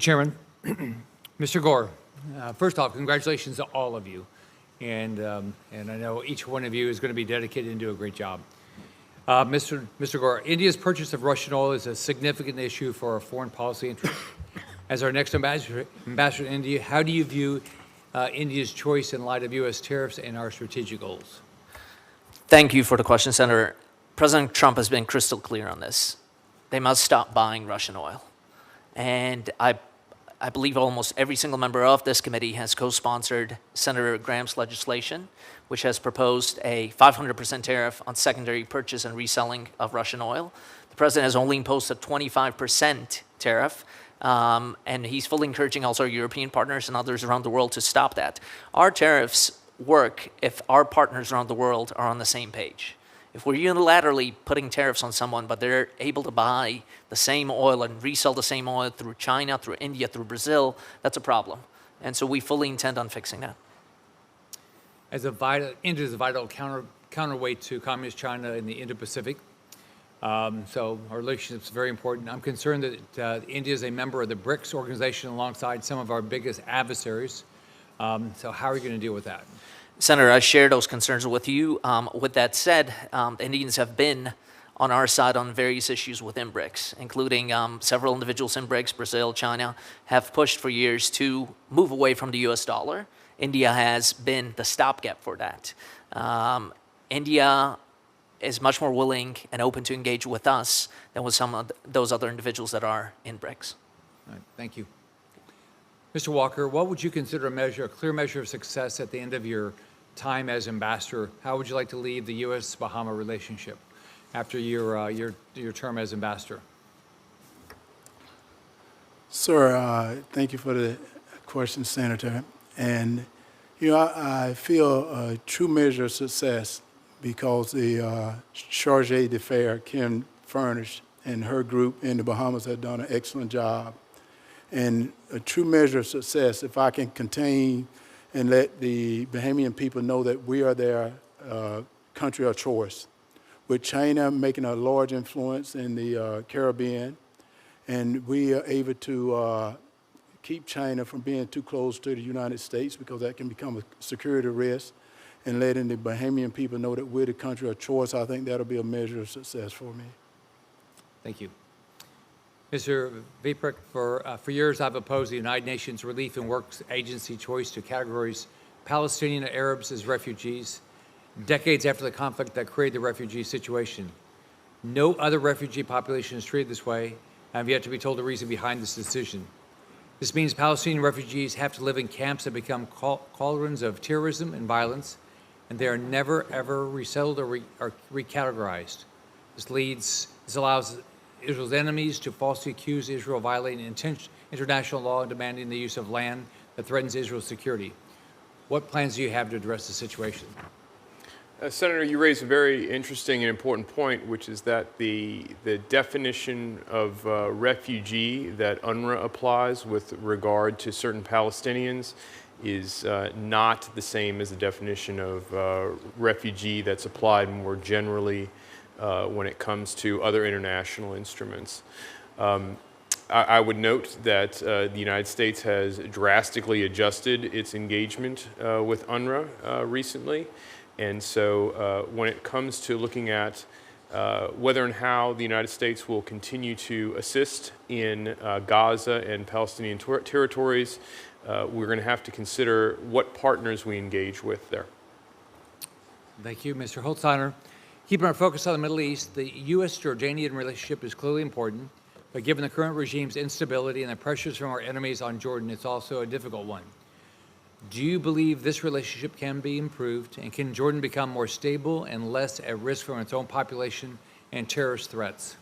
Chairman. Mr. Gore, first off, congratulations to all of you. And I know each one of you is going to be dedicated and do a great job. Mr. Gore, India's purchase of Russian oil is a significant issue for our foreign policy interests. As our next ambassador to India, how do you view India's choice in light of U.S. tariffs and our strategic goals? Thank you for the question, Senator. President Trump has been crystal clear on this. They must stop buying Russian oil. And I believe almost every single member of this committee has co-sponsored Senator Graham's legislation, which has proposed a 500% tariff on secondary purchase and reselling of Russian oil. The president has only imposed a 25% tariff, and he's fully encouraging also our European partners and others around the world to stop that. Our tariffs work if our partners around the world are on the same page. If we're unilaterally putting tariffs on someone, but they're able to buy the same oil and resell the same oil through China, through India, through Brazil, that's a problem. And so we fully intend on fixing that. India is a vital counterweight to Communist China in the Indo-Pacific. So our relationship is very important. I'm concerned that India is a member of the BRICS organization alongside some of our biggest adversaries. So how are you going to deal with that? Senator, I share those concerns with you. With that said, Indians have been on our side on various issues within BRICS, including several individuals in BRICS, Brazil, China, have pushed for years to move away from the US dollar. India has been the stopgap for that. India is much more willing and open to engage with us than with some of those other individuals that are in BRICS. All right, thank you. Mr. Walker, what would you consider a clear measure of success at the end of your time as ambassador? How would you like to leave the U.S.-Bahama relationship after your term as ambassador? Sir, thank you for the question, Senator. And, I feel a true measure of success because the charge d'affaires, Kim Furnish, and her group in the Bahamas have done an excellent job. And a true measure of success, if I can contain and let the Bahamian people know that we are their country of choice, with China making a large influence in the Caribbean, and we are able to keep China from being too close to the United States because that can become a security risk, and letting the Bahamian people know that we're the country of choice, I think that'll be a measure of success for me. Thank you. Mr. Veprek, for years I've opposed the United Nations Relief and Works Agency choice to categorize Palestinian Arabs as refugees, decades after the conflict that created the refugee situation. No other refugee population is treated this way. I've yet to be told the reason behind this decision. This means Palestinian refugees have to live in camps that become cauldrons of terrorism and violence, and they are never, ever resettled or recategorized. This allows Israel's enemies to falsely accuse Israel of violating international law and demanding the use of land that threatens Israel's security. What plans do you have to address the situation? Senator, you raise a very interesting and important point, which is that the definition of refugee that UNRWA applies with regard to certain Palestinians is not the same as the definition of refugee that's applied more generally when it comes to other international instruments. I would note that the United States has drastically adjusted its engagement with UNRWA recently. And so when it comes to looking at whether and how the United States will continue to assist in Gaza and Palestinian territories, we're going to have to consider what partners we engage with there. Thank you, Mr. Holzhauer. Keeping our focus on the Middle East, the U.S.-Jordanian relationship is clearly important, but given the current regime's instability and the pressures from our enemies on Jordan, it's also a difficult one. Do you believe this relationship can be improved, and can Jordan become more stable and less at risk from its own population and terrorist threats?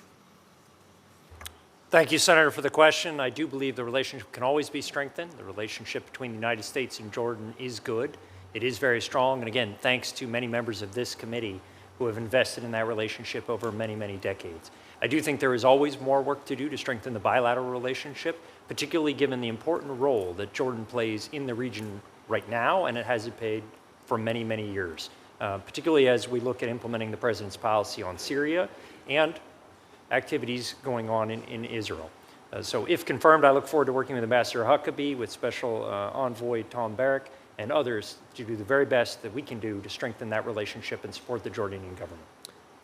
Thank you, Senator, for the question. I do believe the relationship can always be strengthened. The relationship between the United States and Jordan is good. It is very strong, and again, thanks to many members of this committee who have invested in that relationship over many, many decades. I do think there is always more work to do to strengthen the bilateral relationship, particularly given the important role that Jordan plays in the region right now, and it has played for many, many years, particularly as we look at implementing the president's policy on Syria and activities going on in Israel. So if confirmed, I look forward to working with Ambassador Huckabee, with Special Envoy Tom Barrack, and others to do the very best that we can do to strengthen that relationship and support the Jordanian government.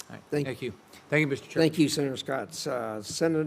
All right. Thank- Thank you. Thank you, Mr. Chairman. Thank you, Senator Scott. Senator